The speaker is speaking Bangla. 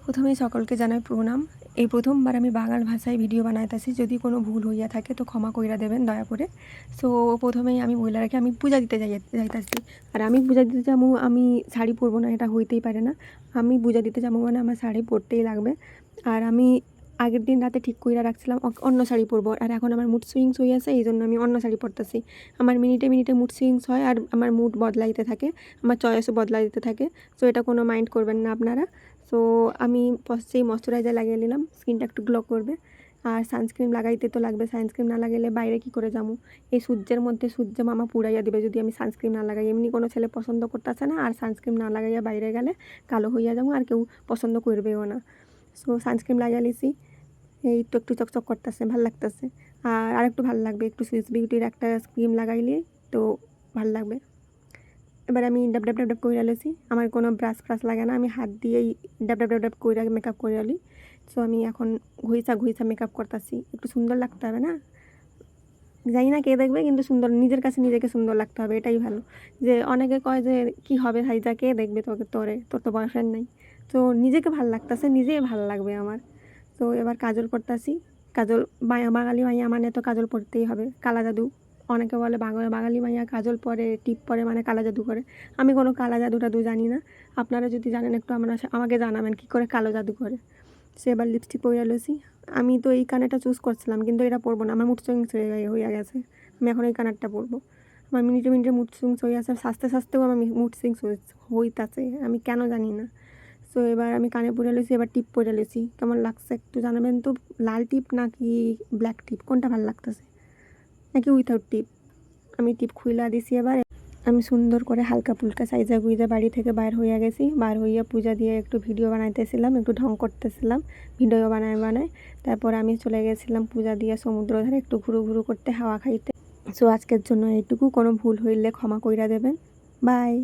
প্রথমেই সকলকে জানাই প্রণাম। এই প্রথমবার আমি বাঙাল ভাষায় ভিডিও বানাইতেছি, যদি কোনো ভুল হইয়া থাকে তো ক্ষমা কইরা দেবেন দয়া করে। সো প্রথমেই আমি বইলা রাখি, আমি পূজা দিতে যাইতাছি। আর আমি পূজা দিতে যাবো, আমি শাড়ি পরবো না, এটা হইতেই পারে না। আমি পূজা দিতে যাবো মানে আমার শাড়ি পরতেই লাগবে। আর আমি আগের দিন রাতে ঠিক কইরা রাখছিলাম অন্য শাড়ি পরবো, আর এখন আমার মুড সুইংস হয়ে আছে, এই জন্য আমি অন্য শাড়ি পরতেছি। আমার মিনিটে মিনিটে মুড সুইংস হয় আর আমার মুড বদলাইতে থাকে, আমার চয়েসও বদলাইতে থাকে। সো এটা কোনো মাইন্ড করবেন না আপনারা। সো আমি ফার্স্টেই ময়শ্চারাইজার লাগিয়ে নিলাম, স্কিনটা একটু গ্লো করবে। আর সানস্ক্রিন লাগাইতে তো লাগবে, সানস্ক্রিন না লাগাইলে বাইরে কী করে যাবো? এই সূর্যের মধ্যে সূর্য মামা পুড়াইয়া দিবে যদি আমি সানস্ক্রিন না লাগাই। এমনি কোনো ছেলে পছন্দ করতেছে না, আর সানস্ক্রিন না লাগাইয়া বাইরে গেলে কালো হইয়া যাবো, আর কেউ পছন্দ করবেও না। সো সানস্ক্রিন লাগিয়ে লিছি, এই তো একটু চকচক করতেছে, ভাল লাগতেছে। আর একটু ভাল লাগবে, একটু সুইস বিউটির একটা ক্রিম লাগাইলে তো ভাল লাগবে। এবার আমি ডাব ডাব ডাব ডাব করে আলেছি, আমার কোনো ব্রাশ ফ্রাশ লাগে না, আমি হাত দিয়েই ডাব ডাব ডাব ডাব করে মেকআপ করে আলি। সো আমি এখন ঘুইসা ঘুইসা মেকআপ করতেছি, একটু সুন্দর লাগতে হবে না? জানি না কে দেখবে, কিন্তু সুন্দর, নিজের কাছে নিজেকে সুন্দর লাগতে হবে, এটাই ভালো। যে অনেকে কয় যে কি হবে হাইজা, কে দেখবে তোকে, তোর তো বয়ফ্রেন্ড নাই। তো নিজেকে ভাল লাগতেছে, নিজেই ভাল লাগবে আমার। তো এবার কাজল করতেছি। কাজল বাঙালি মাইয়া মানে তো কাজল পরতেই হবে, কালা জাদু। অনেকে বলে বাঙালি মাইয়া কাজল পরে, টিপ পরে মানে কালা জাদু করে। আমি কোনো কালা জাদু টাদু জানি না। আপনারা যদি জানেন একটু আমাকে জানাবেন কী করে কালো জাদু করে। সে এবার লিপস্টিক পরে লইছি। আমি তো এই কানেরটা চুজ করছিলাম, কিন্তু এটা পরবো না, আমার মুড সুইংস হয়ে গেছে। আমি এখন এই কানেরটা পরবো। আমার মিনিটে মিনিটে মুড সুইংস হয়ে আছে, সাজতে সাজতেও আমার মুড সুইংস হইতাছে, আমি কেন জানি না। সো এবার আমি কানে পরে লইছি, এবার টিপ পরে লইছি। কেমন লাগছে একটু জানাবেন তো, লাল টিপ নাকি ব্ল্যাক টিপ, কোনটা ভালো লাগতেছে, নাকি উইথাউট টিপ? আমি টিপ খুইলা দিছি। এবার আমি সুন্দর করে হালকা ফুলকা সাইজা গুইজা বাড়ি থেকে বাইর হইয়া গেছি। বার হইয়া পূজা দিয়ে একটু ভিডিও বানাইতেছিলাম, একটু ঢং করতেছিলাম, ভিডিও বানায়। তারপর আমি চলে গেছিলাম পূজা দিয়ে সমুদ্র ধারে একটু ঘুরু ঘুরু করতে, হাওয়া খাইতে। সো আজকের জন্য এইটুকু, কোনো ভুল হইলে ক্ষমা কইরা দেবেন। বাই।